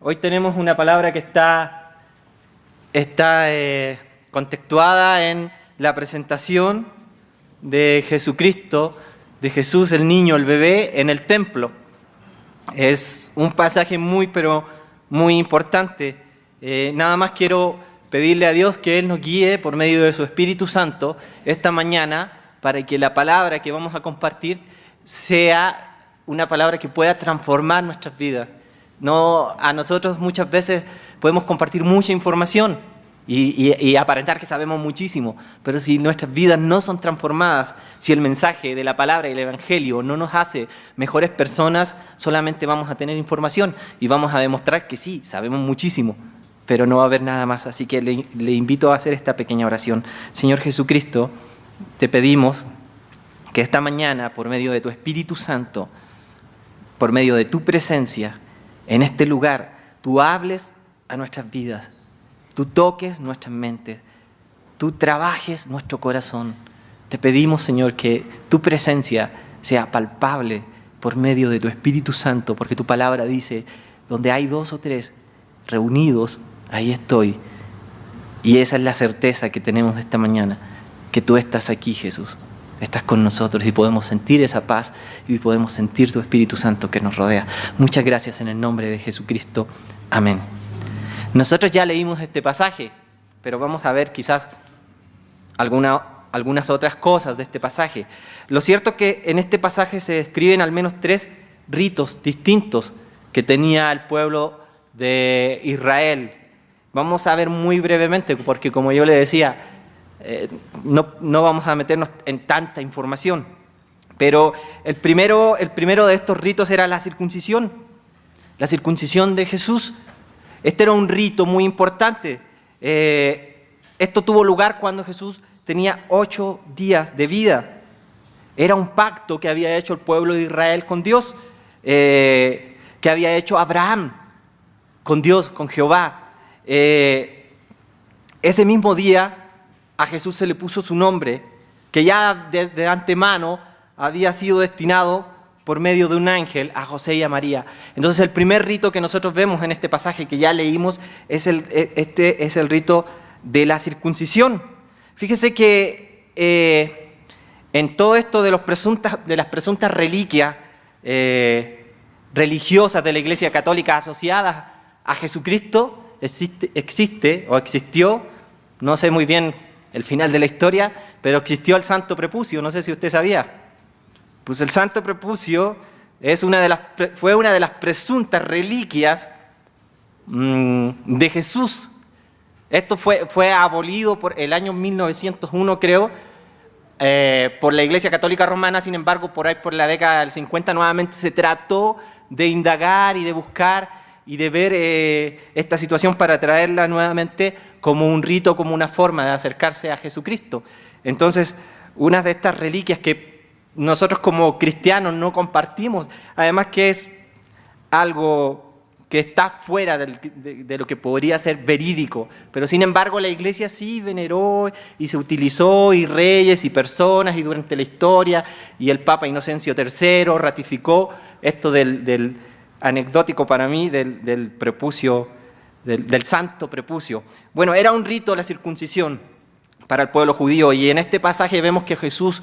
Hoy tenemos una palabra que está contextuada en la presentación de Jesucristo, de Jesús, el niño, el bebé, en el templo. Es un pasaje muy importante. Nada más quiero pedirle a Dios que Él nos guíe por medio de su Espíritu Santo esta mañana para que la palabra que vamos a compartir sea una palabra que pueda transformar nuestras vidas. A nosotros muchas veces podemos compartir mucha información y aparentar que sabemos muchísimo, pero si nuestras vidas no son transformadas, si el mensaje de la palabra y el evangelio no nos hace mejores personas, solamente vamos a tener información y vamos a demostrar que sí, sabemos muchísimo, pero no va a haber nada más. Así que le invito a hacer esta pequeña oración. Señor Jesucristo, te pedimos que esta mañana, por medio de tu Espíritu Santo, por medio de tu presencia en este lugar, tú hables a nuestras vidas, tú toques nuestras mentes, tú trabajes nuestro corazón. Te pedimos, Señor, que tu presencia sea palpable por medio de tu Espíritu Santo, porque tu palabra dice, donde hay 2 o 3 reunidos, ahí estoy. Y esa es la certeza que tenemos esta mañana, que tú estás aquí, Jesús. Estás con nosotros y podemos sentir esa paz y podemos sentir tu Espíritu Santo que nos rodea. Muchas gracias en el nombre de Jesucristo. Amén. Nosotros ya leímos este pasaje, pero vamos a ver quizás algunas otras cosas de este pasaje. Lo cierto es que en este pasaje se describen al menos 3 ritos distintos que tenía el pueblo de Israel. Vamos a ver muy brevemente, porque como yo le decía, no vamos a meternos en tanta información, pero el primero de estos ritos era la circuncisión de Jesús. Este era un rito muy importante. Esto tuvo lugar cuando Jesús tenía 8 días de vida. Era un pacto que había hecho el pueblo de Israel con Dios, que había hecho Abraham con Dios, con Jehová. Ese mismo día a Jesús se le puso su nombre, que ya de antemano había sido destinado por medio de un ángel a José y a María. Entonces el primer rito que nosotros vemos en este pasaje que ya leímos es el rito de la circuncisión. Fíjese que en todo esto de las presuntas reliquias religiosas de la Iglesia Católica asociadas a Jesucristo, existió, no sé muy bien el final de la historia, pero existió el Santo Prepucio, no sé si usted sabía. Pues el Santo Prepucio fue una de las presuntas reliquias de Jesús. Esto fue abolido por el año 1901, creo, por la Iglesia Católica Romana. Sin embargo, por la década del 50 nuevamente se trató de indagar y de buscar y de ver esta situación para traerla nuevamente como un rito, como una forma de acercarse a Jesucristo. Entonces, una de estas reliquias que nosotros como cristianos no compartimos, además que es algo que está fuera de lo que podría ser verídico, pero sin embargo la Iglesia sí veneró y se utilizó, y reyes y personas, y durante la historia, y el Papa Inocencio III ratificó esto del anecdótico para mí, del prepucio, del Santo Prepucio. Bueno, era un rito la circuncisión para el pueblo judío, y en este pasaje vemos que Jesús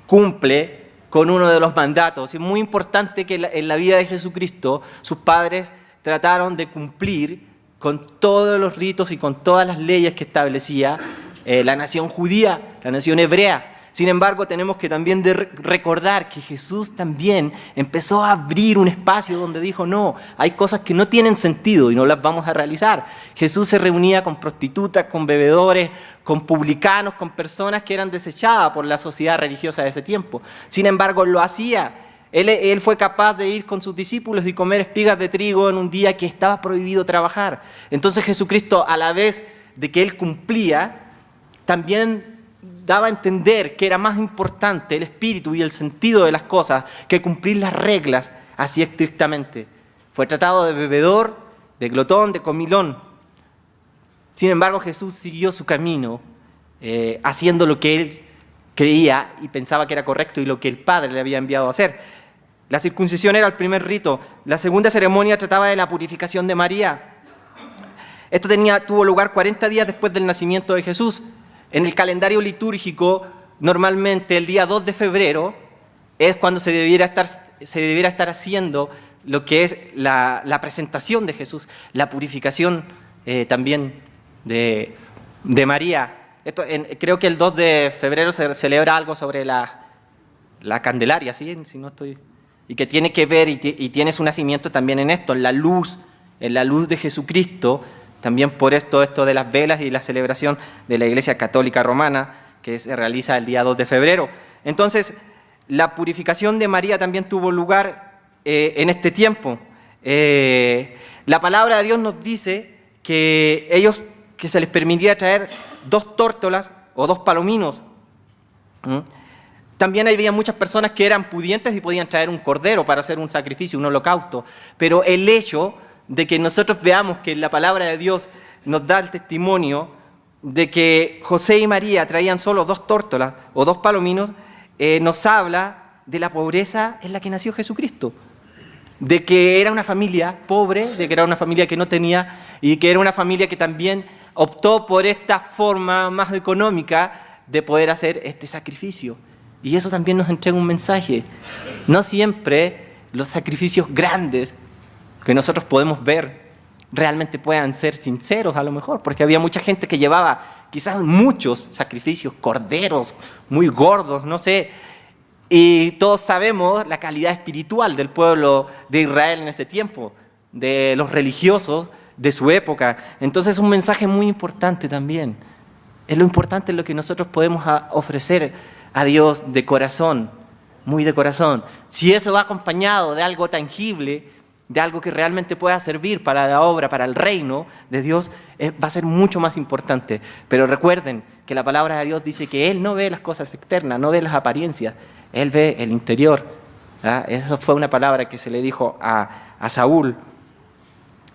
cumple con uno de los mandatos. Es muy importante que en la vida de Jesucristo sus padres trataron de cumplir con todos los ritos y con todas las leyes que establecía la nación judía, la nación hebrea. Sin embargo, tenemos que también recordar que Jesús también empezó a abrir un espacio donde dijo, no, hay cosas que no tienen sentido y no las vamos a realizar. Jesús se reunía con prostitutas, con bebedores, con publicanos, con personas que eran desechadas por la sociedad religiosa de ese tiempo. Sin embargo, lo hacía. Él fue capaz de ir con sus discípulos y comer espigas de trigo en un día que estaba prohibido trabajar. Entonces Jesucristo, a la vez de que Él cumplía, también daba a entender que era más importante el espíritu y el sentido de las cosas que cumplir las reglas así estrictamente. Fue tratado de bebedor, de glotón, de comilón. Sin embargo, Jesús siguió su camino, haciendo lo que Él creía y pensaba que era correcto y lo que el Padre le había enviado a hacer. La circuncisión era el primer rito. La segunda ceremonia trataba de la purificación de María. Esto tuvo lugar 40 días después del nacimiento de Jesús. En el calendario litúrgico, normalmente el día 2 de febrero es cuando se debiera estar haciendo lo que es la presentación de Jesús, la purificación también de María. Creo que el 2 de febrero se celebra algo sobre la Candelaria, ¿sí? Si no estoy... Y que tiene que ver y tiene su nacimiento también en esto, en la luz de Jesucristo, también por esto de las velas y la celebración de la Iglesia Católica Romana, que se realiza el día 2 de febrero. Entonces, la purificación de María también tuvo lugar en este tiempo. La palabra de Dios nos dice que se les permitía traer 2 tórtolas o 2 palominos. También había muchas personas que eran pudientes y podían traer un cordero para hacer un sacrificio, un holocausto. Pero el hecho de que nosotros veamos que la palabra de Dios nos da el testimonio de que José y María traían solo 2 tórtolas o 2 palominos, nos habla de la pobreza en la que nació Jesucristo. De que era una familia pobre, de que era una familia que no tenía y que era una familia que también optó por esta forma más económica de poder hacer este sacrificio. Y eso también nos entrega un mensaje. No siempre los sacrificios grandes que nosotros podemos ver realmente puedan ser sinceros a lo mejor, porque había mucha gente que llevaba quizás muchos sacrificios, corderos muy gordos, no sé, y todos sabemos la calidad espiritual del pueblo de Israel en ese tiempo, de los religiosos de su época. Entonces es un mensaje muy importante también. Es lo importante en lo que nosotros podemos ofrecer a Dios de corazón, muy de corazón. Si eso va acompañado de algo tangible, de algo que realmente pueda servir para la obra, para el reino de Dios, va a ser mucho más importante. Pero recuerden que la palabra de Dios dice que Él no ve las cosas externas, no ve las apariencias, Él ve el interior. ¿Ah? Esa fue una palabra que se le dijo a Saúl.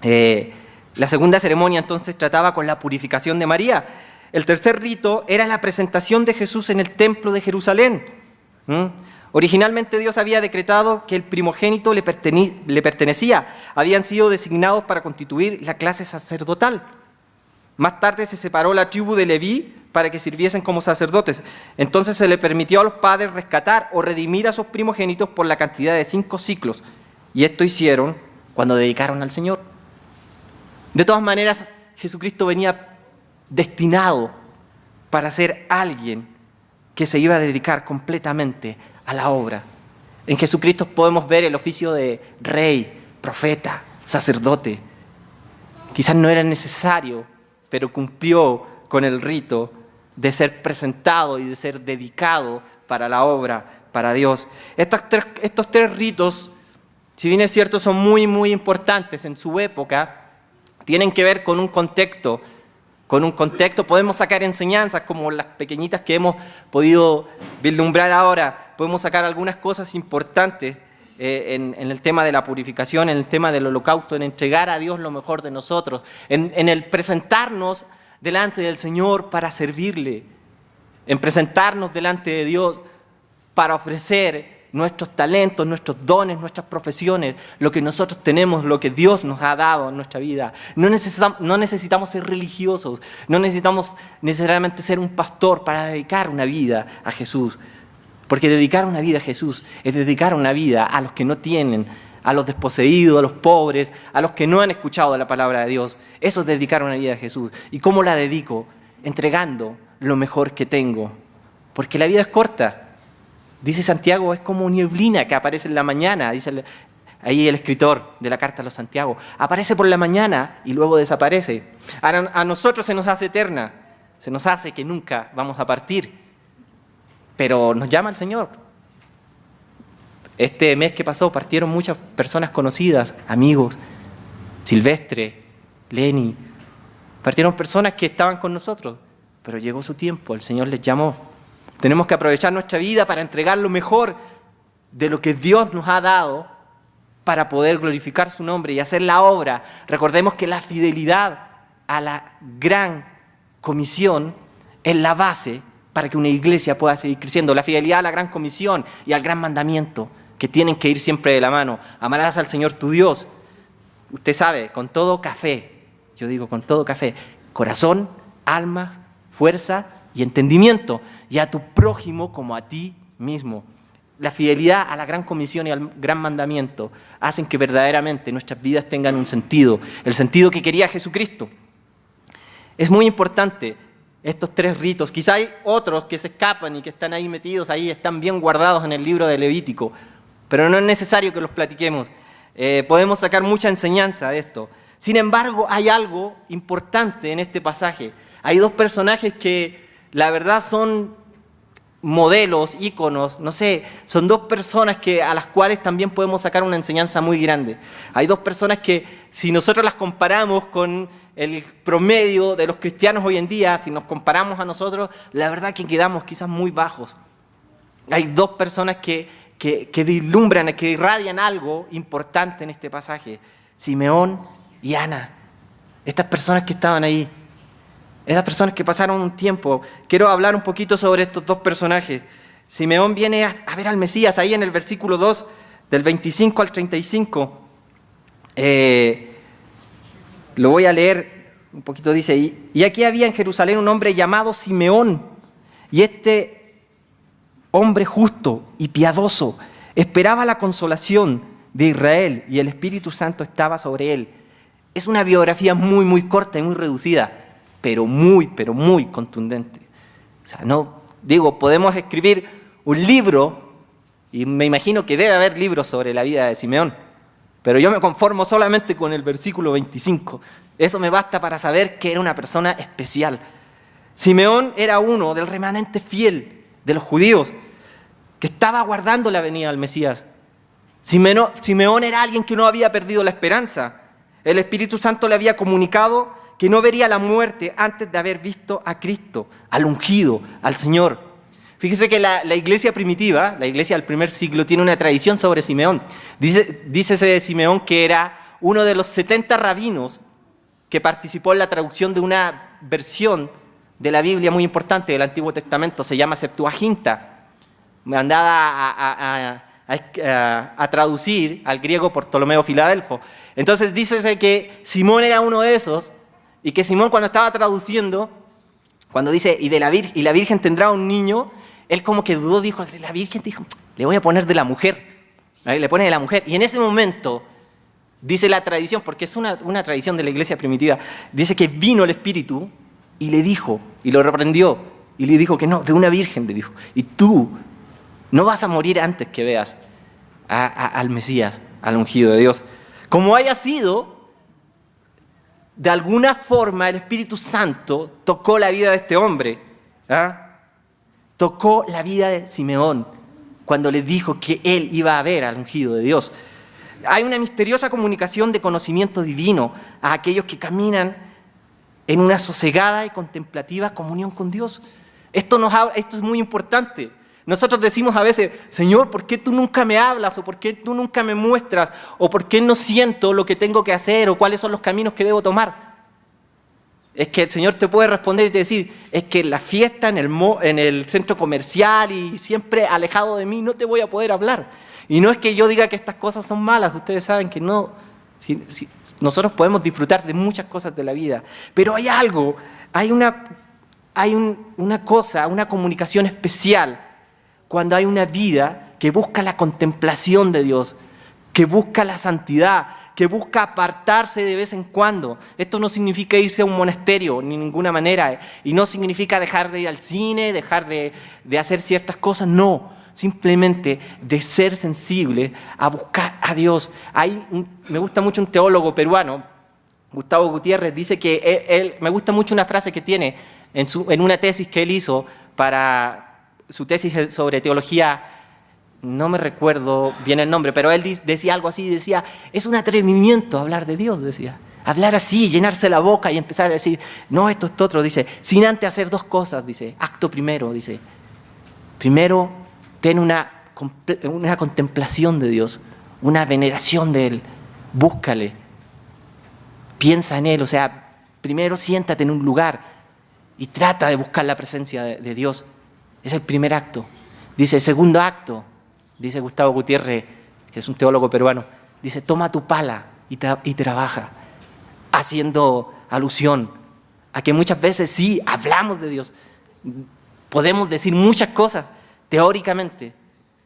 La segunda ceremonia entonces trataba con la purificación de María. El tercer rito era la presentación de Jesús en el templo de Jerusalén. Originalmente Dios había decretado que el primogénito le pertenecía. Habían sido designados para constituir la clase sacerdotal. Más tarde se separó la tribu de Leví para que sirviesen como sacerdotes. Entonces se le permitió a los padres rescatar o redimir a sus primogénitos por la cantidad de 5 ciclos. Y esto hicieron cuando dedicaron al Señor. De todas maneras, Jesucristo venía destinado para ser alguien que se iba a dedicar completamente a la obra. En Jesucristo podemos ver el oficio de rey, profeta, sacerdote. Quizás no era necesario, pero cumplió con el rito de ser presentado y de ser dedicado para la obra, para Dios. Estos tres ritos, si bien es cierto, son muy, muy importantes en su época, tienen que ver con un contexto. Podemos sacar enseñanzas como las pequeñitas que hemos podido vislumbrar ahora. Podemos sacar algunas cosas importantes en el tema de la purificación, en el tema del holocausto, en entregar a Dios lo mejor de nosotros, en el presentarnos delante del Señor para servirle, en presentarnos delante de Dios para ofrecer nuestros talentos, nuestros dones, nuestras profesiones, lo que nosotros tenemos, lo que Dios nos ha dado en nuestra vida. No necesitamos ser religiosos, no necesitamos necesariamente ser un pastor para dedicar una vida a Jesús, porque dedicar una vida a Jesús es dedicar una vida a los que no tienen, a los desposeídos, a los pobres, a los que no han escuchado la palabra de Dios. Eso es dedicar una vida a Jesús. ¿Y cómo la dedico? Entregando lo mejor que tengo, porque la vida es corta. Dice Santiago, es como nieblina que aparece en la mañana, dice ahí el escritor de la carta a los Santiago. Aparece por la mañana y luego desaparece. A nosotros se nos hace eterna, se nos hace que nunca vamos a partir, pero nos llama el Señor. Este mes que pasó partieron muchas personas conocidas, amigos, Silvestre, Lenny, partieron personas que estaban con nosotros, pero llegó su tiempo, el Señor les llamó. Tenemos que aprovechar nuestra vida para entregar lo mejor de lo que Dios nos ha dado para poder glorificar su nombre y hacer la obra. Recordemos que la fidelidad a la gran comisión es la base para que una iglesia pueda seguir creciendo. La fidelidad a la gran comisión y al gran mandamiento que tienen que ir siempre de la mano. Amarás al Señor tu Dios, usted sabe, con todo café, yo digo con todo café, corazón, alma, fuerza y entendimiento, y a tu prójimo como a ti mismo. La fidelidad a la gran comisión y al gran mandamiento hacen que verdaderamente nuestras vidas tengan un sentido, el sentido que quería Jesucristo. Es muy importante estos 3 ritos. Quizá hay otros que se escapan y que están ahí metidos, ahí están bien guardados en el libro de Levítico, pero no es necesario que los platiquemos. Podemos sacar mucha enseñanza de esto. Sin embargo, hay algo importante en este pasaje. Hay 2 personajes que la verdad son modelos, íconos, no sé, son 2 personas a las cuales también podemos sacar una enseñanza muy grande. Hay 2 personas que, si nosotros las comparamos con el promedio de los cristianos hoy en día, si nos comparamos a nosotros, la verdad que quedamos quizás muy bajos. Hay 2 personas que vislumbran, que irradian algo importante en este pasaje: Simeón y Ana. Estas personas que estaban ahí, esas personas que pasaron un tiempo. Quiero hablar un poquito sobre estos 2 personajes. Simeón viene a ver al Mesías, ahí en el versículo 2, del 25 al 35. Lo voy a leer un poquito, dice: y aquí había en Jerusalén un hombre llamado Simeón, y este hombre justo y piadoso esperaba la consolación de Israel, y el Espíritu Santo estaba sobre él. Es una biografía muy, muy corta y muy reducida, pero muy contundente. O sea, no, digo, podemos escribir un libro, y me imagino que debe haber libros sobre la vida de Simeón, pero yo me conformo solamente con el versículo 25. Eso me basta para saber que era una persona especial. Simeón era uno del remanente fiel de los judíos que estaba aguardando la venida del Mesías. Simeón era alguien que no había perdido la esperanza. El Espíritu Santo le había comunicado que no vería la muerte antes de haber visto a Cristo, al ungido, al Señor. Fíjese que la iglesia primitiva, la iglesia del primer siglo, tiene una tradición sobre Simeón. Dícese de Simeón que era uno de los 70 rabinos que participó en la traducción de una versión de la Biblia muy importante del Antiguo Testamento, se llama Septuaginta, mandada a traducir al griego por Ptolomeo Filadelfo. Entonces dícese que Simón era uno de esos, y que Simón, cuando estaba traduciendo, cuando dice, y la Virgen tendrá un niño, él como que dudó, dijo, de la Virgen, dijo, le voy a poner de la mujer. Le pone de la mujer. Y en ese momento, dice la tradición, porque es una tradición de la iglesia primitiva, dice que vino el Espíritu y le dijo, y lo reprendió, y le dijo que no, de una virgen le dijo. Y tú no vas a morir antes que veas al Mesías, al ungido de Dios. Como haya sido, de alguna forma el Espíritu Santo tocó la vida de este hombre, tocó la vida de Simeón cuando le dijo que él iba a ver al ungido de Dios. Hay una misteriosa comunicación de conocimiento divino a aquellos que caminan en una sosegada y contemplativa comunión con Dios. Esto es muy importante. Nosotros decimos a veces, Señor, ¿por qué tú nunca me hablas? ¿O por qué tú nunca me muestras? ¿O por qué no siento lo que tengo que hacer? ¿O cuáles son los caminos que debo tomar? Es que el Señor te puede responder y te decir, es que en la fiesta, en el centro comercial y siempre alejado de mí, no te voy a poder hablar. Y no es que yo diga que estas cosas son malas, ustedes saben que no. Nosotros podemos disfrutar de muchas cosas de la vida, pero hay algo, hay una cosa, una comunicación especial cuando hay una vida que busca la contemplación de Dios, que busca la santidad, que busca apartarse de vez en cuando. Esto no significa irse a un monasterio, ni de ninguna manera, y no significa dejar de ir al cine, dejar de hacer ciertas cosas, no, simplemente de ser sensible a buscar a Dios. Me gusta mucho un teólogo peruano, Gustavo Gutiérrez, dice que me gusta mucho una frase que tiene en una tesis que él hizo para su tesis sobre teología. No me recuerdo bien el nombre, pero él decía algo así, decía, es un atrevimiento hablar de Dios, decía. Hablar así, llenarse la boca y empezar a decir, no, esto otro, dice, sin antes hacer 2 cosas, dice. Acto primero, dice. Primero, ten una contemplación de Dios, una veneración de Él. Búscale, piensa en Él, o sea, primero siéntate en un lugar y trata de buscar la presencia de Dios. Es el primer acto. Dice, segundo acto, Dice Gustavo Gutiérrez, que es un teólogo peruano, dice, toma tu pala y trabaja, haciendo alusión a que muchas veces sí hablamos de Dios, podemos decir muchas cosas teóricamente,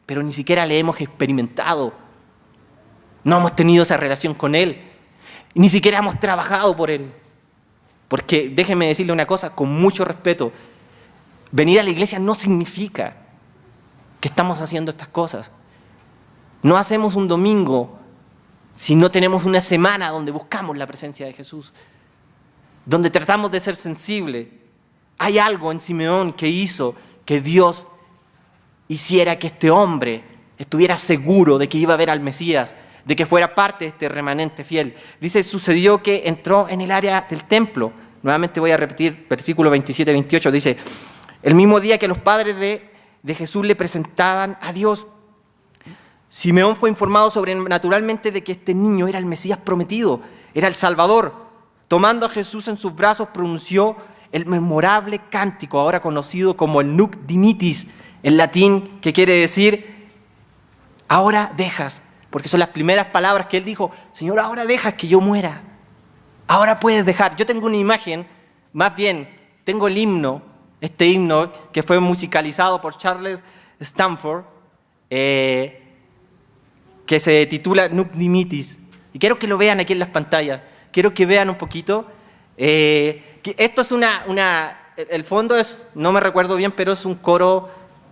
pero ni siquiera le hemos experimentado, no hemos tenido esa relación con Él, ni siquiera hemos trabajado por Él. Porque déjenme decirle una cosa, con mucho respeto, venir a la iglesia no significa que estamos haciendo estas cosas. No hacemos un domingo si no tenemos una semana donde buscamos la presencia de Jesús, donde tratamos de ser sensibles. Hay algo en Simeón que hizo que Dios hiciera que este hombre estuviera seguro de que iba a ver al Mesías, de que fuera parte de este remanente fiel. Dice, sucedió que entró en el área del templo. Nuevamente voy a repetir, versículo 27-28, dice, el mismo día que los padres de Jesús le presentaban a Dios, Simeón fue informado sobrenaturalmente de que este niño era el Mesías prometido, era el Salvador. Tomando a Jesús en sus brazos, pronunció el memorable cántico, ahora conocido como el Nunc Dimittis, en latín, que quiere decir, ahora dejas, porque son las primeras palabras que él dijo, Señor, ahora dejas que yo muera, ahora puedes dejar. Yo tengo una imagen, más bien, tengo el himno, este himno que fue musicalizado por Charles Stanford, que se titula Nunc Dimittis, y quiero que lo vean aquí en las pantallas, quiero que vean un poquito, que esto es el fondo es, no me recuerdo bien, pero es un coro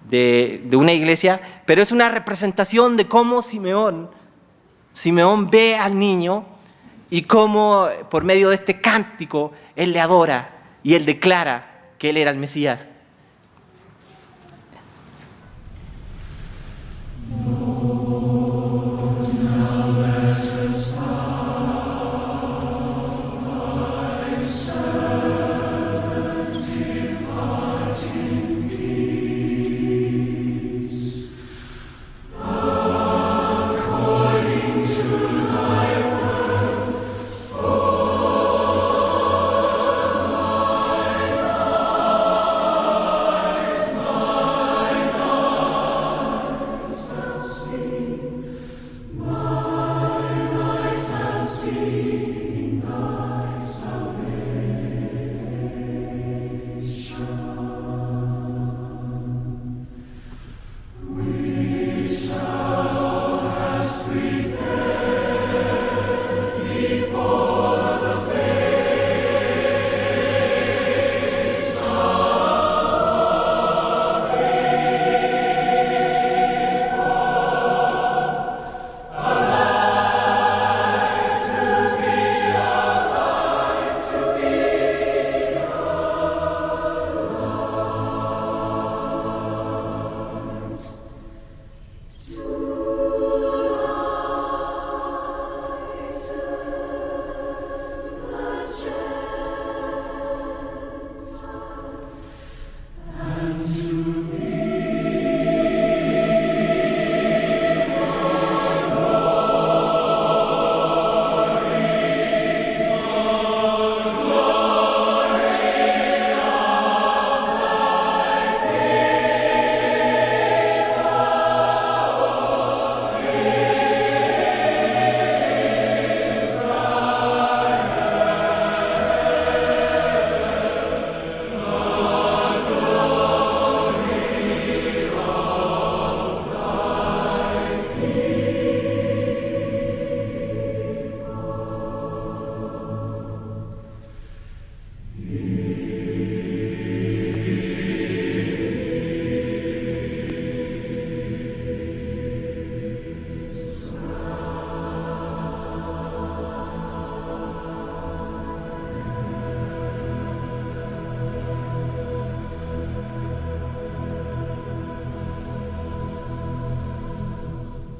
de una iglesia, pero es una representación de cómo Simeón ve al niño y cómo por medio de este cántico él le adora y él declara que él era el Mesías.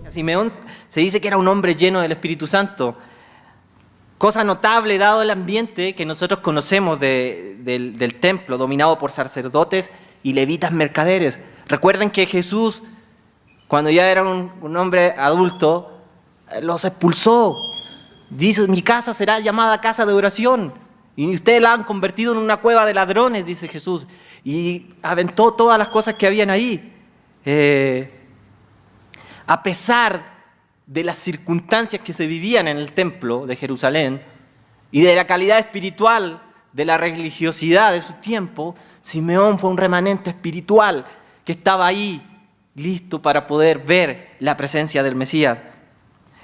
Simeón se dice que era un hombre lleno del Espíritu Santo. Cosa notable dado el ambiente que nosotros conocemos del templo, dominado por sacerdotes y levitas mercaderes. Recuerden que Jesús, cuando ya era un hombre adulto, los expulsó. Dice, mi casa será llamada casa de oración. Y ustedes la han convertido en una cueva de ladrones, dice Jesús. Y aventó todas las cosas que habían ahí. a pesar de las circunstancias que se vivían en el templo de Jerusalén y de la calidad espiritual de la religiosidad de su tiempo, Simeón fue un remanente espiritual que estaba ahí listo para poder ver la presencia del Mesías.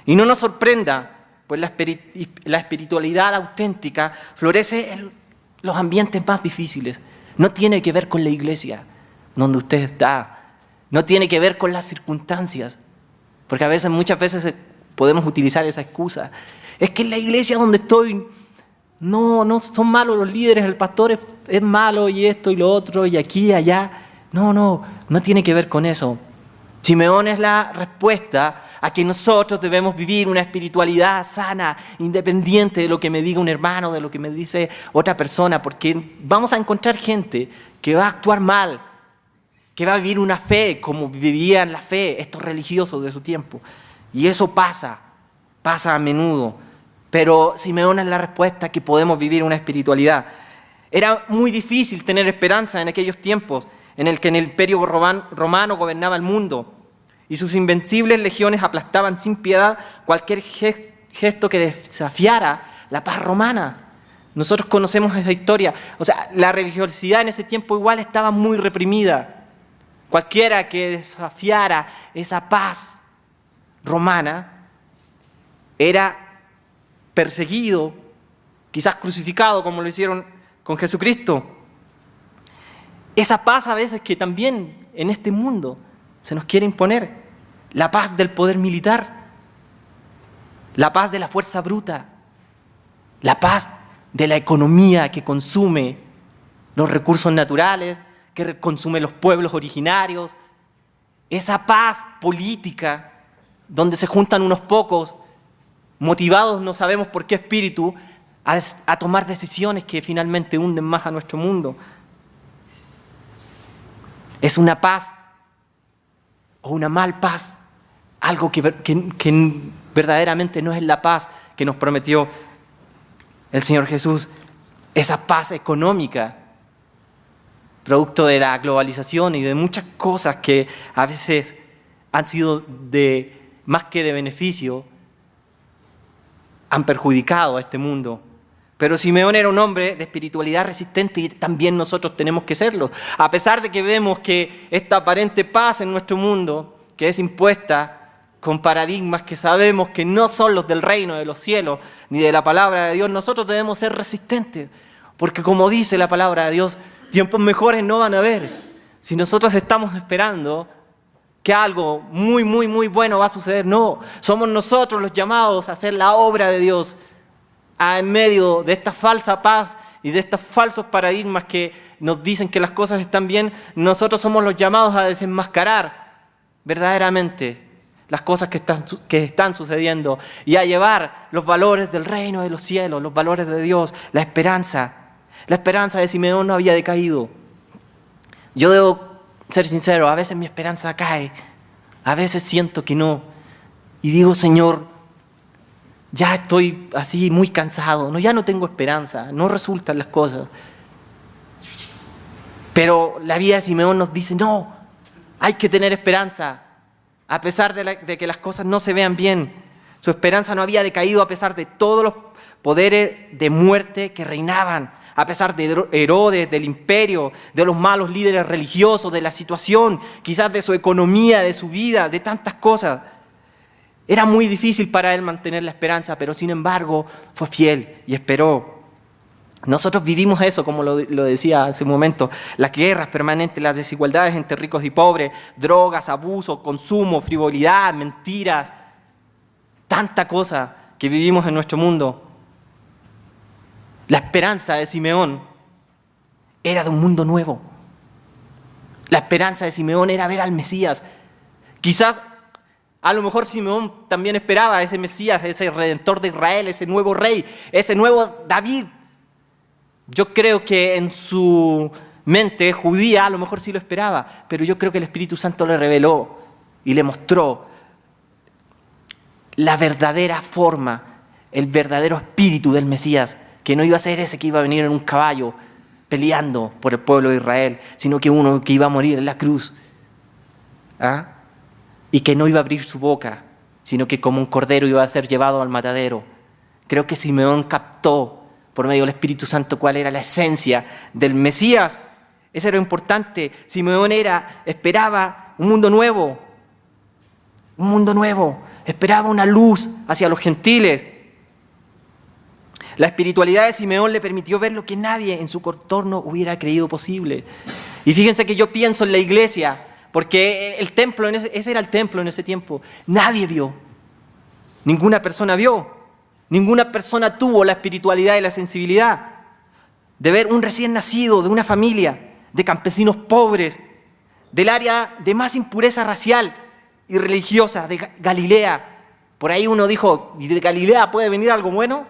Y no nos sorprenda, pues la espiritualidad auténtica florece en los ambientes más difíciles. No tiene que ver con la iglesia donde usted está, no tiene que ver con las circunstancias, porque muchas veces podemos utilizar esa excusa. Es que en la iglesia donde estoy no son malos los líderes, el pastor es malo y esto y lo otro y aquí y allá. No tiene que ver con eso. Simeón es la respuesta a que nosotros debemos vivir una espiritualidad sana, independiente de lo que me diga un hermano, de lo que me dice otra persona, porque vamos a encontrar gente que va a actuar mal, que va a vivir una fe como vivían la fe estos religiosos de su tiempo. Y eso pasa a menudo. Pero Simeón es la respuesta a que podemos vivir una espiritualidad. Era muy difícil tener esperanza en aquellos tiempos en el que el imperio romano gobernaba el mundo y sus invencibles legiones aplastaban sin piedad cualquier gesto que desafiara la paz romana. Nosotros conocemos esa historia. O sea, la religiosidad en ese tiempo igual estaba muy reprimida. Cualquiera que desafiara esa paz romana era perseguido, quizás crucificado como lo hicieron con Jesucristo. Esa paz a veces que también en este mundo se nos quiere imponer, la paz del poder militar, la paz de la fuerza bruta, la paz de la economía que consume los recursos naturales, que consume los pueblos originarios, esa paz política donde se juntan unos pocos motivados, no sabemos por qué espíritu, a tomar decisiones que finalmente hunden más a nuestro mundo. Es una paz o una mal paz, algo que verdaderamente no es la paz que nos prometió el Señor Jesús, esa paz económica, producto de la globalización y de muchas cosas que a veces han sido más que de beneficio, han perjudicado a este mundo. Pero Simeón era un hombre de espiritualidad resistente y también nosotros tenemos que serlo. A pesar de que vemos que esta aparente paz en nuestro mundo, que es impuesta con paradigmas que sabemos que no son los del reino de los cielos ni de la palabra de Dios, nosotros debemos ser resistentes. Porque como dice la palabra de Dios, tiempos mejores no van a haber. Si nosotros estamos esperando que algo muy, muy, muy bueno va a suceder, no. Somos nosotros los llamados a hacer la obra de Dios en medio de esta falsa paz y de estos falsos paradigmas que nos dicen que las cosas están bien. Nosotros somos los llamados a desenmascarar verdaderamente las cosas que están sucediendo y a llevar los valores del reino de los cielos, los valores de Dios, la esperanza. La esperanza de Simeón no había decaído. Yo debo ser sincero, a veces mi esperanza cae, a veces siento que no. Y digo, Señor, ya estoy así muy cansado, ya no tengo esperanza, no resultan las cosas. Pero la vida de Simeón nos dice, no, hay que tener esperanza, a pesar de que las cosas no se vean bien. Su esperanza no había decaído a pesar de todos los poderes de muerte que reinaban, a pesar de Herodes, del imperio, de los malos líderes religiosos, de la situación, quizás de su economía, de su vida, de tantas cosas. Era muy difícil para él mantener la esperanza, pero sin embargo fue fiel y esperó. Nosotros vivimos eso, como lo decía hace un momento, las guerras permanentes, las desigualdades entre ricos y pobres, drogas, abuso, consumo, frivolidad, mentiras, tanta cosa que vivimos en nuestro mundo. La esperanza de Simeón era de un mundo nuevo. La esperanza de Simeón era ver al Mesías. Quizás, a lo mejor Simeón también esperaba a ese Mesías, ese Redentor de Israel, ese nuevo rey, ese nuevo David. Yo creo que en su mente judía a lo mejor sí lo esperaba, pero yo creo que el Espíritu Santo le reveló y le mostró la verdadera forma, el verdadero espíritu del Mesías, que no iba a ser ese que iba a venir en un caballo peleando por el pueblo de Israel, sino que uno que iba a morir en la cruz. y que no iba a abrir su boca, sino que como un cordero iba a ser llevado al matadero. Creo que Simeón captó por medio del Espíritu Santo cuál era la esencia del Mesías. Eso era importante. Simeón esperaba un mundo nuevo, esperaba una luz hacia los gentiles. La espiritualidad de Simeón le permitió ver lo que nadie en su contorno hubiera creído posible. Y fíjense que yo pienso en la iglesia, porque el templo, ese era el templo en ese tiempo. Nadie vio, ninguna persona vio, ninguna persona tuvo la espiritualidad y la sensibilidad de ver un recién nacido de una familia de campesinos pobres, del área de más impureza racial y religiosa de Galilea. Por ahí uno dijo, ¿y de Galilea puede venir algo bueno?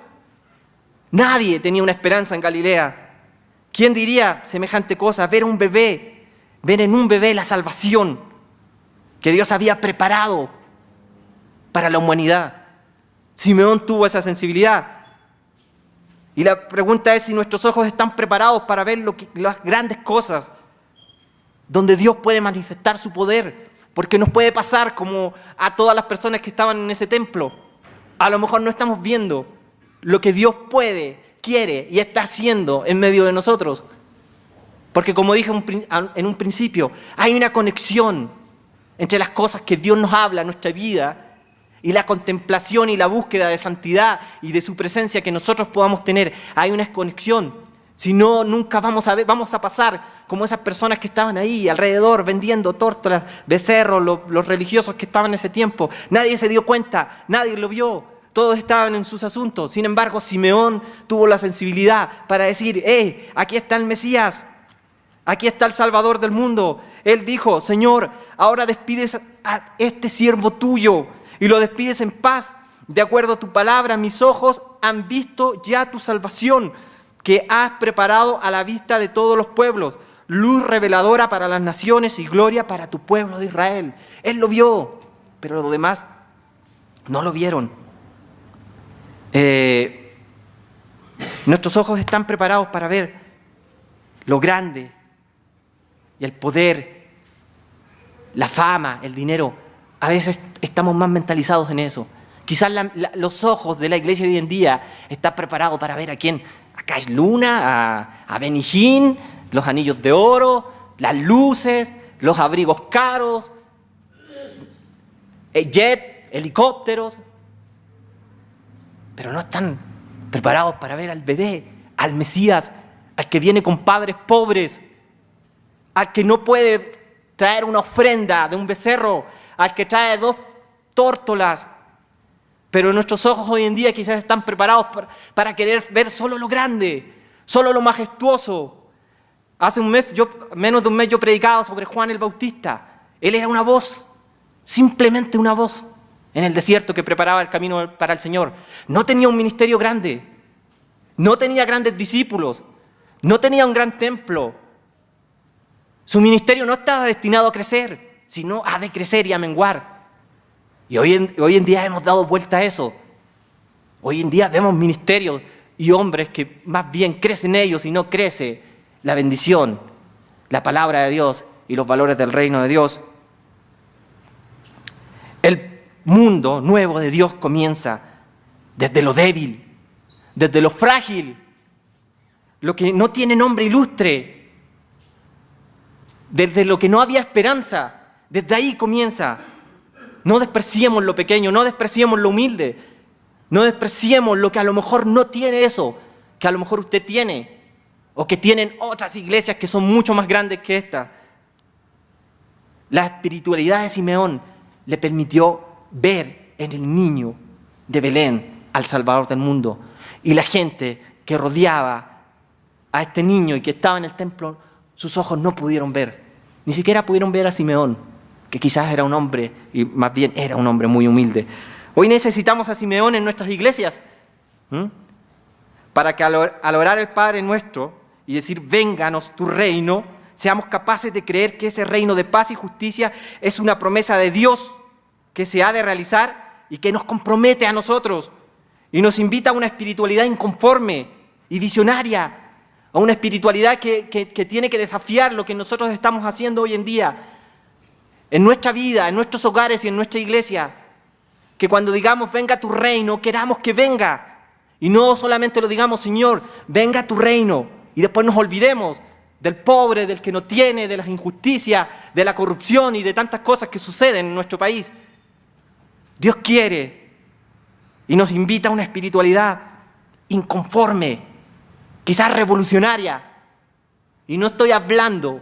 Nadie tenía una esperanza en Galilea. ¿Quién diría semejante cosa? Ver en un bebé la salvación que Dios había preparado para la humanidad. Simeón tuvo esa sensibilidad. Y la pregunta es si nuestros ojos están preparados para ver las grandes cosas donde Dios puede manifestar su poder. Porque nos puede pasar como a todas las personas que estaban en ese templo. A lo mejor no estamos viendo lo que Dios puede, quiere y está haciendo en medio de nosotros. Porque como dije en un principio, hay una conexión entre las cosas que Dios nos habla en nuestra vida y la contemplación y la búsqueda de santidad y de su presencia que nosotros podamos tener. Hay una conexión. Si no, nunca vamos a pasar como esas personas que estaban ahí alrededor vendiendo tórtolas, becerros, los religiosos que estaban en ese tiempo. Nadie se dio cuenta, nadie lo vio. Todos estaban en sus asuntos. Sin embargo, Simeón tuvo la sensibilidad para decir, aquí está el Mesías, aquí está el Salvador del mundo. Él dijo, Señor, ahora despides a este siervo tuyo y lo despides en paz. De acuerdo a tu palabra, mis ojos han visto ya tu salvación, que has preparado a la vista de todos los pueblos, luz reveladora para las naciones y gloria para tu pueblo de Israel. Él lo vio, pero los demás no lo vieron. Nuestros ojos están preparados para ver lo grande y el poder, la fama, el dinero. A veces estamos más mentalizados en eso. Quizás los ojos de la iglesia hoy en día están preparados para ver a quién. A Cash Luna, a Benny Hinn, los anillos de oro, las luces, los abrigos caros, jet, helicópteros. Pero no están preparados para ver al bebé, al Mesías, al que viene con padres pobres, al que no puede traer una ofrenda de un becerro, al que trae 2 tórtolas. Pero nuestros ojos hoy en día quizás están preparados para querer ver solo lo grande, solo lo majestuoso. Hace menos de un mes yo predicaba sobre Juan el Bautista. Él era una voz, simplemente una voz en el desierto que preparaba el camino para el Señor. No tenía un ministerio grande, no tenía grandes discípulos, no tenía un gran templo. Su ministerio no estaba destinado a crecer, sino a decrecer y a menguar. Y hoy en día hemos dado vuelta a eso. Hoy en día vemos ministerios y hombres que más bien crecen ellos y no crece la bendición, la palabra de Dios y los valores del reino de Dios. El mundo nuevo de Dios comienza desde lo débil, desde lo frágil, lo que no tiene nombre ilustre, desde lo que no había esperanza. Desde ahí comienza. No despreciemos lo pequeño, no despreciemos lo humilde, no despreciemos lo que a lo mejor no tiene eso, que a lo mejor usted tiene, o que tienen otras iglesias que son mucho más grandes que esta. La espiritualidad de Simeón le permitió ver en el niño de Belén al Salvador del mundo. Y la gente que rodeaba a este niño y que estaba en el templo, sus ojos no pudieron ver, ni siquiera pudieron ver a Simeón, que quizás era un hombre, y más bien era un hombre muy humilde. Hoy necesitamos a Simeón en nuestras iglesias, para que al orar el Padre Nuestro y decir, vénganos tu reino, seamos capaces de creer que ese reino de paz y justicia es una promesa de Dios que se ha de realizar y que nos compromete a nosotros y nos invita a una espiritualidad inconforme y visionaria, a una espiritualidad que tiene que desafiar lo que nosotros estamos haciendo hoy en día. en nuestra vida, en nuestros hogares y en nuestra iglesia. Que cuando digamos, venga tu reino, queramos que venga. Y no solamente lo digamos, Señor, venga tu reino. Y después nos olvidemos del pobre, del que no tiene, de las injusticias, de la corrupción y de tantas cosas que suceden en nuestro país. Dios quiere y nos invita a una espiritualidad inconforme, quizás revolucionaria. Y no estoy hablando,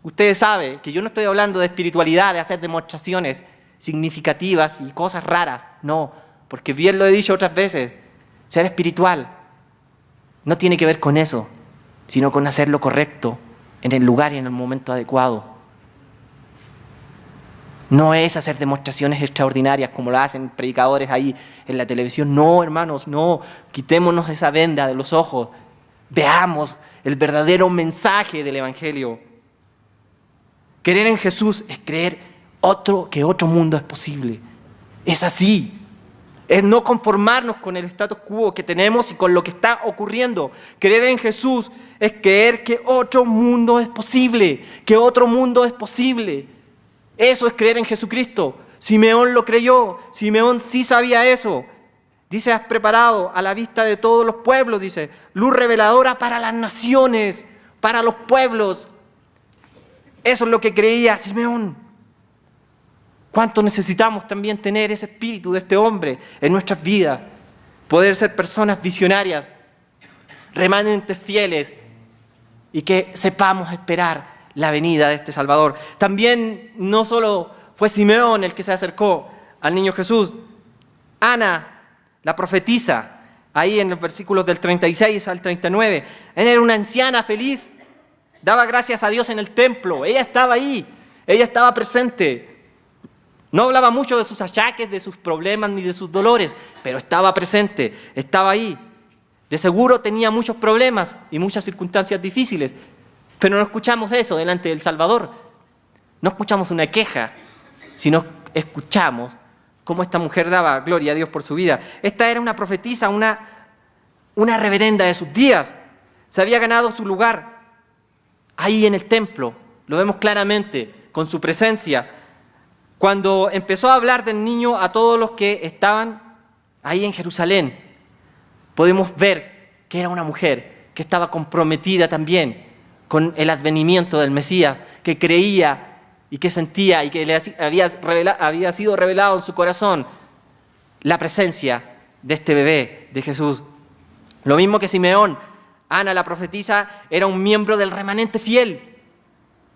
ustedes saben que yo no estoy hablando de espiritualidad, de hacer demostraciones significativas y cosas raras. No, porque bien lo he dicho otras veces, ser espiritual no tiene que ver con eso, sino con hacer lo correcto en el lugar y en el momento adecuado. No es hacer demostraciones extraordinarias como lo hacen predicadores ahí en la televisión. No, hermanos, no. Quitémonos esa venda de los ojos. Veamos el verdadero mensaje del Evangelio. Creer en Jesús es creer que otro mundo es posible. Es así. Es no conformarnos con el status quo que tenemos y con lo que está ocurriendo. Creer en Jesús es creer que otro mundo es posible. Que otro mundo es posible. Eso es creer en Jesucristo. Simeón lo creyó. Simeón sí sabía eso. Dice, has preparado a la vista de todos los pueblos, dice, luz reveladora para las naciones, para los pueblos. Eso es lo que creía Simeón. ¿Cuánto necesitamos también tener ese espíritu de este hombre en nuestras vidas? Poder ser personas visionarias, remanentes fieles y que sepamos esperar la venida de este Salvador. También no solo fue Simeón el que se acercó al niño Jesús. Ana, la profetisa, ahí en los versículos del 36 al 39, ella era una anciana feliz, daba gracias a Dios en el templo, ella estaba ahí, ella estaba presente. No hablaba mucho de sus achaques, de sus problemas ni de sus dolores, pero estaba presente, estaba ahí. De seguro tenía muchos problemas y muchas circunstancias difíciles, pero no escuchamos eso delante del Salvador. No escuchamos una queja, sino escuchamos cómo esta mujer daba gloria a Dios por su vida. Esta era una profetisa, una reverenda de sus días. Se había ganado su lugar ahí en el templo. Lo vemos claramente con su presencia. Cuando empezó a hablar del niño a todos los que estaban ahí en Jerusalén, podemos ver que era una mujer que estaba comprometida también con el advenimiento del Mesías, que creía y que sentía y que le había sido revelado en su corazón la presencia de este bebé, de Jesús. Lo mismo que Simeón, Ana la profetisa era un miembro del remanente fiel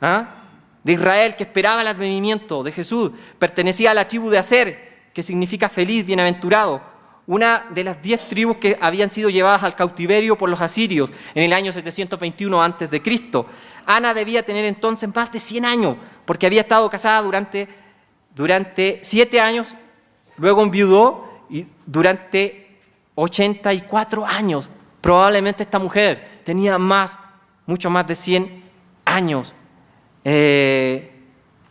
de Israel que esperaba el advenimiento de Jesús. Pertenecía a la tribu de Aser, que significa feliz, bienaventurado, una de las 10 tribus que habían sido llevadas al cautiverio por los asirios en el año 721 a.C. Ana debía tener entonces más de 100 años, porque había estado casada durante 7 años, luego enviudó y durante 84 años. Probablemente esta mujer tenía mucho más de 100 años.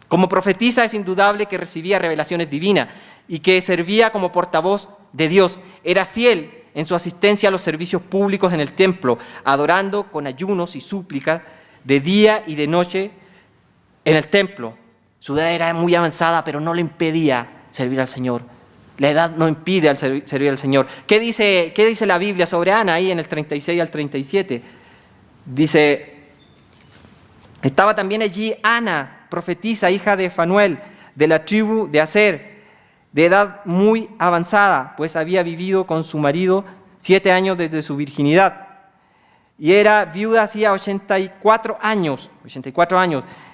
Como profetisa es indudable que recibía revelaciones divinas y que servía como portavoz de Dios. Era fiel en su asistencia a los servicios públicos en el templo, adorando con ayunos y súplicas de día y de noche en el templo. Su edad era muy avanzada, pero no le impedía servir al Señor. La edad no impide servir al Señor. ¿Qué dice la Biblia sobre Ana ahí en el 36 al 37? Dice, estaba también allí Ana, profetisa, hija de Fanuel, de la tribu de Aser, de edad muy avanzada, pues había vivido con su marido 7 años desde su virginidad. Y era viuda hacía 84 años,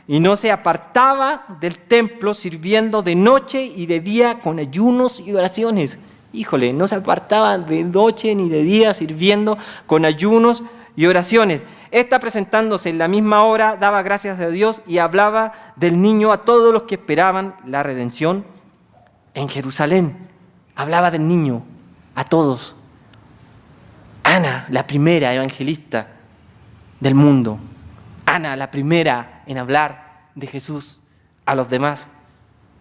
y no se apartaba del templo sirviendo de noche y de día con ayunos y oraciones. Híjole, no se apartaba de noche ni de día sirviendo con ayunos y oraciones. Esta, presentándose en la misma hora, daba gracias a Dios y hablaba del niño a todos los que esperaban la redención en Jerusalén. Hablaba del niño a todos. Ana, la primera evangelista del mundo. Ana, la primera en hablar de Jesús a los demás.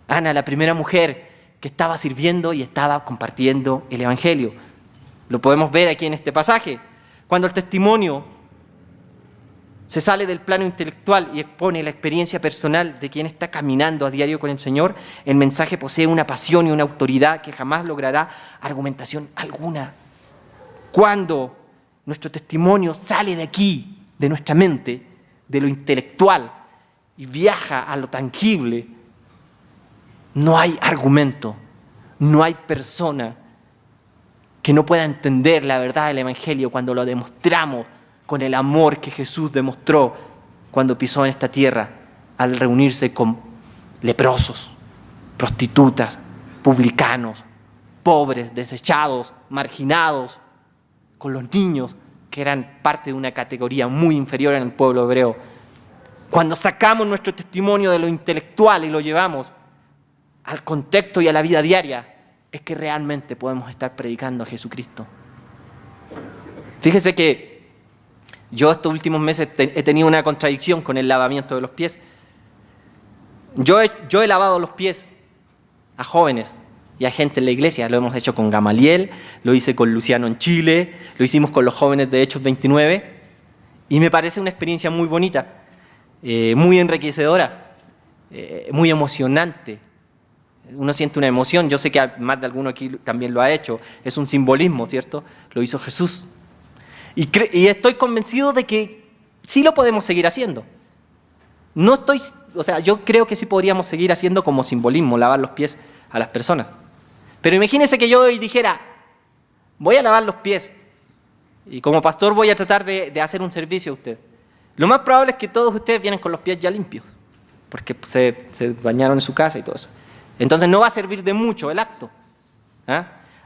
Ana, la primera mujer que estaba sirviendo y estaba compartiendo el evangelio. Lo podemos ver aquí en este pasaje. Cuando el testimonio se sale del plano intelectual y expone la experiencia personal de quien está caminando a diario con el Señor, el mensaje posee una pasión y una autoridad que jamás logrará argumentación alguna. Cuando nuestro testimonio sale de aquí, de nuestra mente, de lo intelectual, y viaja a lo tangible, no hay argumento, no hay persona que no pueda entender la verdad del Evangelio cuando lo demostramos con el amor que Jesús demostró cuando pisó en esta tierra al reunirse con leprosos, prostitutas, publicanos, pobres, desechados, marginados, con los niños que eran parte de una categoría muy inferior en el pueblo hebreo. Cuando sacamos nuestro testimonio de lo intelectual y lo llevamos al contexto y a la vida diaria, es que realmente podemos estar predicando a Jesucristo. Fíjese que yo estos últimos meses he tenido una contradicción con el lavamiento de los pies. Yo he lavado los pies a jóvenes y a gente en la iglesia. Lo hemos hecho con Gamaliel, lo hice con Luciano en Chile, lo hicimos con los jóvenes de Hechos 29 y me parece una experiencia muy bonita, muy enriquecedora, muy emocionante. Uno siente una emoción, yo sé que más de alguno aquí también lo ha hecho, es un simbolismo, ¿cierto? Lo hizo Jesús. Y estoy convencido de que sí lo podemos seguir haciendo. Yo creo que sí podríamos seguir haciendo como simbolismo, lavar los pies a las personas. Pero imagínense que yo hoy dijera, voy a lavar los pies y como pastor voy a tratar de hacer un servicio a usted. Lo más probable es que todos ustedes vienen con los pies ya limpios, porque se bañaron en su casa y todo eso. Entonces no va a servir de mucho el acto.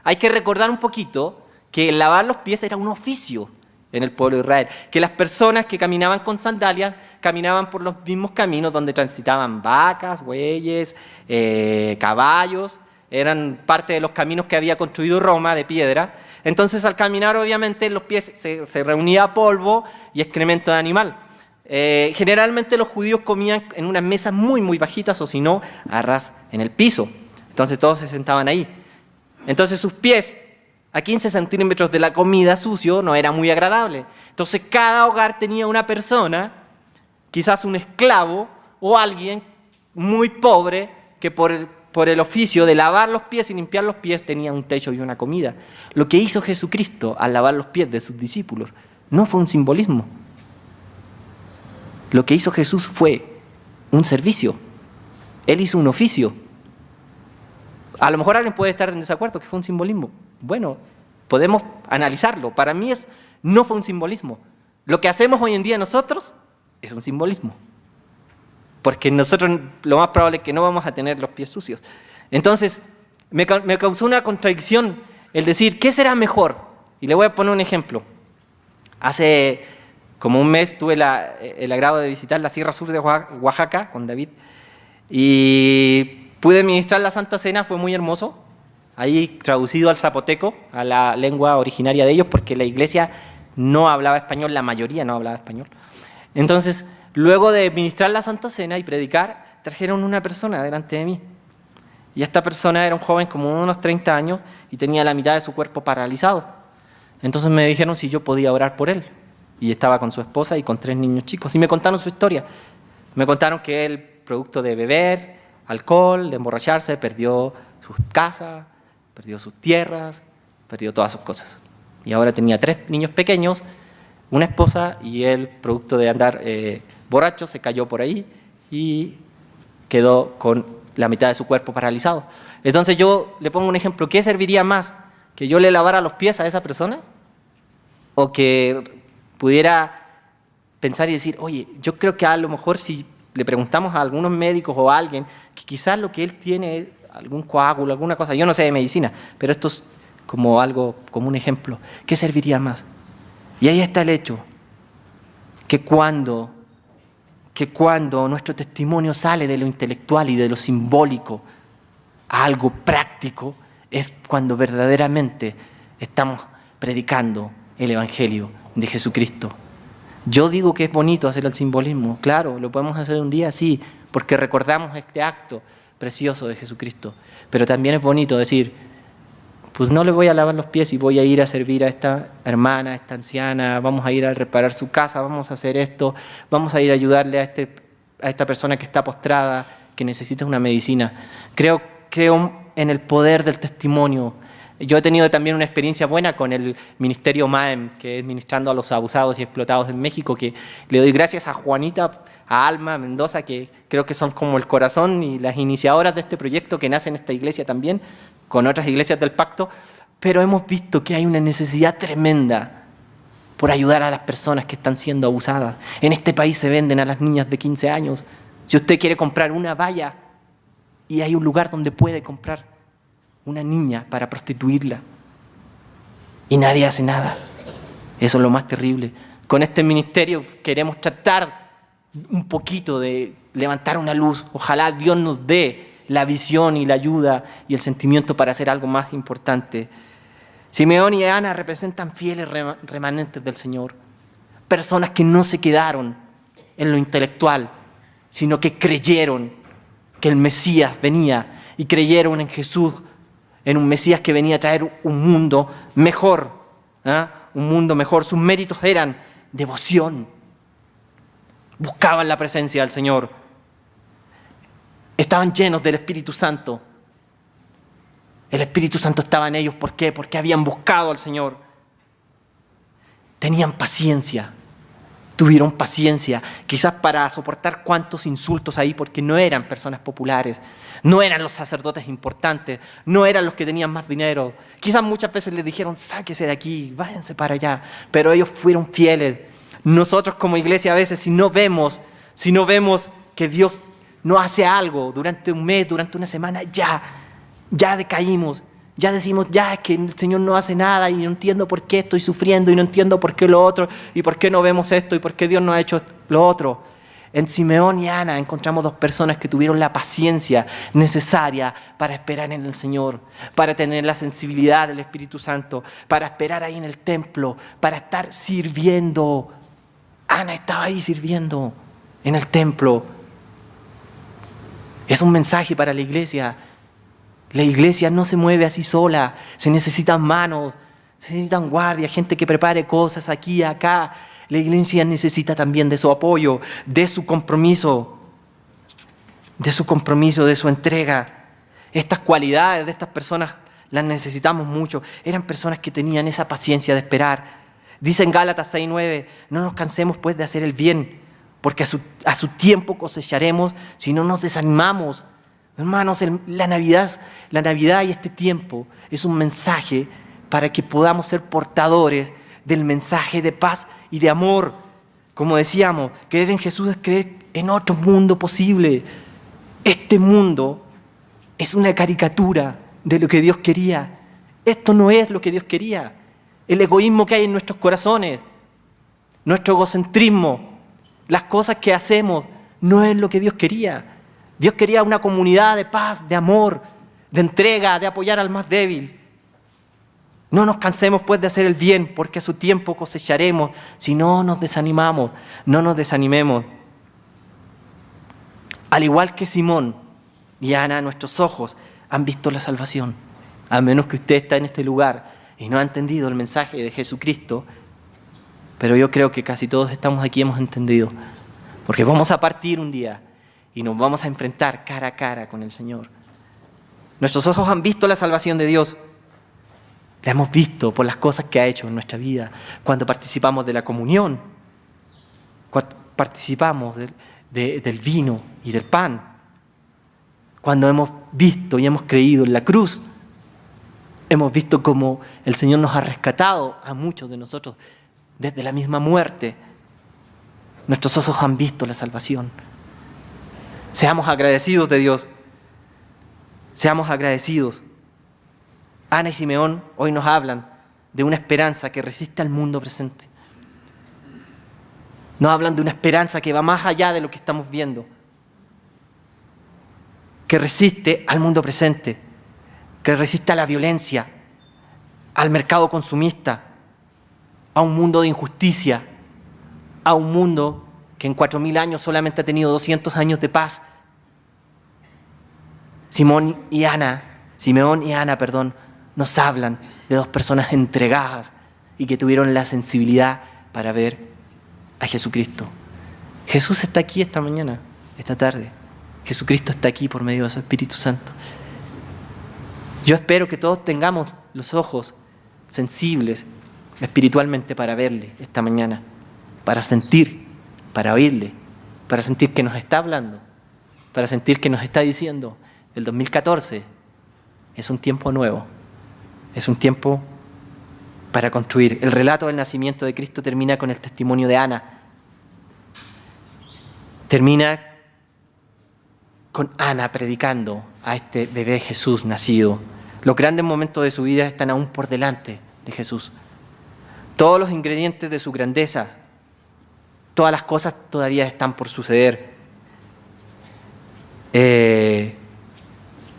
Hay que recordar un poquito que el lavar los pies era un oficio en el pueblo de Israel, que las personas que caminaban con sandalias caminaban por los mismos caminos donde transitaban vacas, bueyes, caballos, eran parte de los caminos que había construido Roma de piedra. Entonces al caminar obviamente en los pies se reunía polvo y excremento de animal. Generalmente los judíos comían en unas mesas muy muy bajitas o si no, a ras en el piso. Entonces todos se sentaban ahí. Entonces sus pies a 15 centímetros de la comida sucio no era muy agradable. Entonces cada hogar tenía una persona, quizás un esclavo o alguien muy pobre que por el oficio de lavar los pies y limpiar los pies tenía un techo y una comida. Lo que hizo Jesucristo al lavar los pies de sus discípulos no fue un simbolismo. Lo que hizo Jesús fue un servicio. Él hizo un oficio. A lo mejor alguien puede estar en desacuerdo que fue un simbolismo. Bueno, podemos analizarlo. Para mí no fue un simbolismo. Lo que hacemos hoy en día nosotros es un simbolismo. Porque nosotros lo más probable es que no vamos a tener los pies sucios. Entonces, me causó una contradicción el decir, ¿qué será mejor? Y le voy a poner un ejemplo. Hace como un mes tuve el agrado de visitar la Sierra Sur de Oaxaca con David y pude ministrar la Santa Cena, fue muy hermoso. Ahí traducido al zapoteco, a la lengua originaria de ellos, porque la iglesia no hablaba español, la mayoría no hablaba español. Entonces, luego de ministrar la Santa Cena y predicar, trajeron una persona delante de mí. Y esta persona era un joven como de unos 30 años y tenía la mitad de su cuerpo paralizado. Entonces me dijeron si yo podía orar por él. Y estaba con su esposa y con 3 niños chicos. Y me contaron su historia. Me contaron que él, producto de beber, alcohol, de emborracharse, perdió sus casas, perdió sus tierras, perdió todas sus cosas. Y ahora tenía 3 niños pequeños, una esposa y él, producto de andar borracho, se cayó por ahí y quedó con la mitad de su cuerpo paralizado. Entonces yo le pongo un ejemplo. ¿Qué serviría más? ¿Que yo le lavara los pies a esa persona? ¿O que pudiera pensar y decir, oye, yo creo que a lo mejor si le preguntamos a algunos médicos o a alguien que quizás lo que él tiene es algún coágulo, alguna cosa, yo no sé de medicina, pero esto es como algo, como un ejemplo, ¿qué serviría más? Y ahí está el hecho, que cuando nuestro testimonio sale de lo intelectual y de lo simbólico a algo práctico, es cuando verdaderamente estamos predicando el Evangelio de Jesucristo. Yo digo que es bonito hacer el simbolismo, claro, lo podemos hacer un día, sí, porque recordamos este acto precioso de Jesucristo, pero también es bonito decir, pues no le voy a lavar los pies y voy a ir a servir a esta hermana, a esta anciana, vamos a ir a reparar su casa, vamos a hacer esto, vamos a ir a ayudarle a esta persona que está postrada, que necesita una medicina. Creo en el poder del testimonio. Yo he tenido también una experiencia buena con el Ministerio MAEM, que es ministrando a los abusados y explotados en México, que le doy gracias a Juanita, a Alma, a Mendoza, que creo que son como el corazón y las iniciadoras de este proyecto que nace en esta iglesia también, con otras iglesias del pacto, pero hemos visto que hay una necesidad tremenda por ayudar a las personas que están siendo abusadas. En este país se venden a las niñas de 15 años. Si usted quiere comprar una, vaya, y hay un lugar donde puede comprar una niña para prostituirla. Y nadie hace nada. Eso es lo más terrible. Con este ministerio queremos tratar un poquito de levantar una luz. Ojalá Dios nos dé la visión y la ayuda y el sentimiento para hacer algo más importante. Simeón y Ana representan fieles remanentes del Señor. Personas que no se quedaron en lo intelectual, sino que creyeron que el Mesías venía y creyeron en Jesús, en un Mesías que venía a traer un mundo mejor, un mundo mejor. Sus méritos eran devoción. Buscaban la presencia del Señor. Estaban llenos del Espíritu Santo. El Espíritu Santo estaba en ellos. ¿Por qué? Porque habían buscado al Señor. Tenían paciencia. Tuvieron paciencia, quizás para soportar cuantos insultos ahí, porque no eran personas populares, no eran los sacerdotes importantes, no eran los que tenían más dinero. Quizás muchas veces les dijeron, sáquese de aquí, váyanse para allá, pero ellos fueron fieles. Nosotros como iglesia a veces, si no vemos que Dios no hace algo durante un mes, durante una semana, ya decaímos. Ya decimos, es que el Señor no hace nada y no entiendo por qué estoy sufriendo y no entiendo por qué lo otro y por qué no vemos esto y por qué Dios no ha hecho lo otro. En Simeón y Ana encontramos dos personas que tuvieron la paciencia necesaria para esperar en el Señor, para tener la sensibilidad del Espíritu Santo, para esperar ahí en el templo, para estar sirviendo. Ana estaba ahí sirviendo en el templo. Es un mensaje para la iglesia. La iglesia no se mueve así sola, se necesitan manos, se necesitan guardias, gente que prepare cosas aquí y acá. La iglesia necesita también de su apoyo, de su compromiso, de su entrega. Estas cualidades de estas personas las necesitamos mucho. Eran personas que tenían esa paciencia de esperar. Dice en Gálatas 6:9, no nos cansemos pues de hacer el bien, porque a su tiempo cosecharemos si no nos desanimamos. Hermanos, la Navidad y este tiempo es un mensaje para que podamos ser portadores del mensaje de paz y de amor. Como decíamos, creer en Jesús es creer en otro mundo posible. Este mundo es una caricatura de lo que Dios quería. Esto no es lo que Dios quería. El egoísmo que hay en nuestros corazones, nuestro egocentrismo, las cosas que hacemos, no es lo que Dios quería. Dios quería una comunidad de paz, de amor, de entrega, de apoyar al más débil. No nos cansemos pues de hacer el bien, porque a su tiempo cosecharemos. Si no nos desanimamos, no nos desanimemos. Al igual que Simón y Ana, nuestros ojos han visto la salvación. A menos que usted está en este lugar y no ha entendido el mensaje de Jesucristo, pero yo creo que casi todos estamos aquí hemos entendido. Porque vamos a partir un día y nos vamos a enfrentar cara a cara con el Señor. Nuestros ojos han visto la salvación de Dios. La hemos visto por las cosas que ha hecho en nuestra vida. Cuando participamos de la comunión, cuando participamos del vino y del pan, cuando hemos visto y hemos creído en la cruz, hemos visto cómo el Señor nos ha rescatado a muchos de nosotros desde la misma muerte. Nuestros ojos han visto la salvación. Seamos agradecidos de Dios. Seamos agradecidos. Ana y Simeón hoy nos hablan de una esperanza que resiste al mundo presente. Nos hablan de una esperanza que va más allá de lo que estamos viendo, que resiste al mundo presente, que resiste a la violencia, al mercado consumista, a un mundo de injusticia, a un mundo que en 4.000 años solamente ha tenido 200 años de paz. Simeón y Ana, nos hablan de dos personas entregadas y que tuvieron la sensibilidad para ver a Jesucristo. Jesús está aquí esta mañana, esta tarde. Jesucristo está aquí por medio de su Espíritu Santo. Yo espero que todos tengamos los ojos sensibles espiritualmente para verle esta mañana, para sentir, para oírle, para sentir que nos está hablando, para sentir que nos está diciendo: el 2014 es un tiempo nuevo, es un tiempo para construir. El relato del nacimiento de Cristo termina con el testimonio de Ana. Termina con Ana predicando a este bebé Jesús nacido. Los grandes momentos de su vida están aún por delante de Jesús. Todos los ingredientes de su grandeza, todas las cosas todavía están por suceder.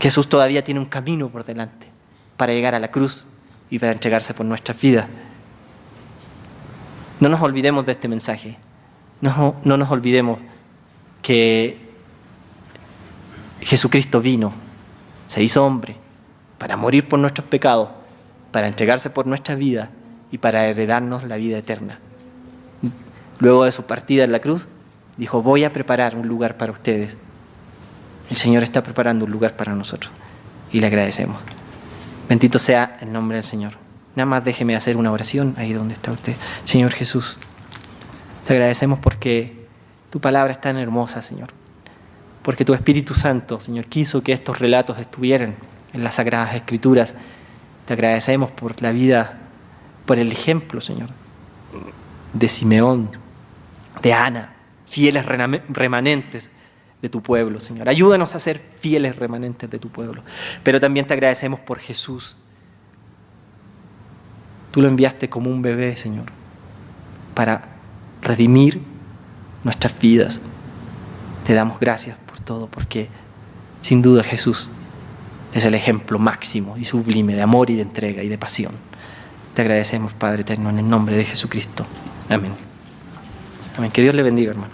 Jesús todavía tiene un camino por delante para llegar a la cruz y para entregarse por nuestras vidas. No nos olvidemos de este mensaje. No nos olvidemos que Jesucristo vino, se hizo hombre para morir por nuestros pecados, para entregarse por nuestra vida y para heredarnos la vida eterna. Luego de su partida en la cruz, dijo: voy a preparar un lugar para ustedes. El Señor está preparando un lugar para nosotros y le agradecemos. Bendito sea el nombre del Señor. Nada más déjeme hacer una oración ahí donde está usted. Señor Jesús, te agradecemos porque tu palabra es tan hermosa, Señor. Porque tu Espíritu Santo, Señor, quiso que estos relatos estuvieran en las Sagradas Escrituras. Te agradecemos por la vida, por el ejemplo, Señor, de Simeón, de Ana, fieles remanentes de tu pueblo, Señor. Ayúdanos a ser fieles remanentes de tu pueblo. Pero también te agradecemos por Jesús. Tú lo enviaste como un bebé, Señor, para redimir nuestras vidas. Te damos gracias por todo, porque sin duda Jesús es el ejemplo máximo y sublime de amor y de entrega y de pasión. Te agradecemos, Padre eterno, en el nombre de Jesucristo. Amén. Amén. Que Dios le bendiga, hermano.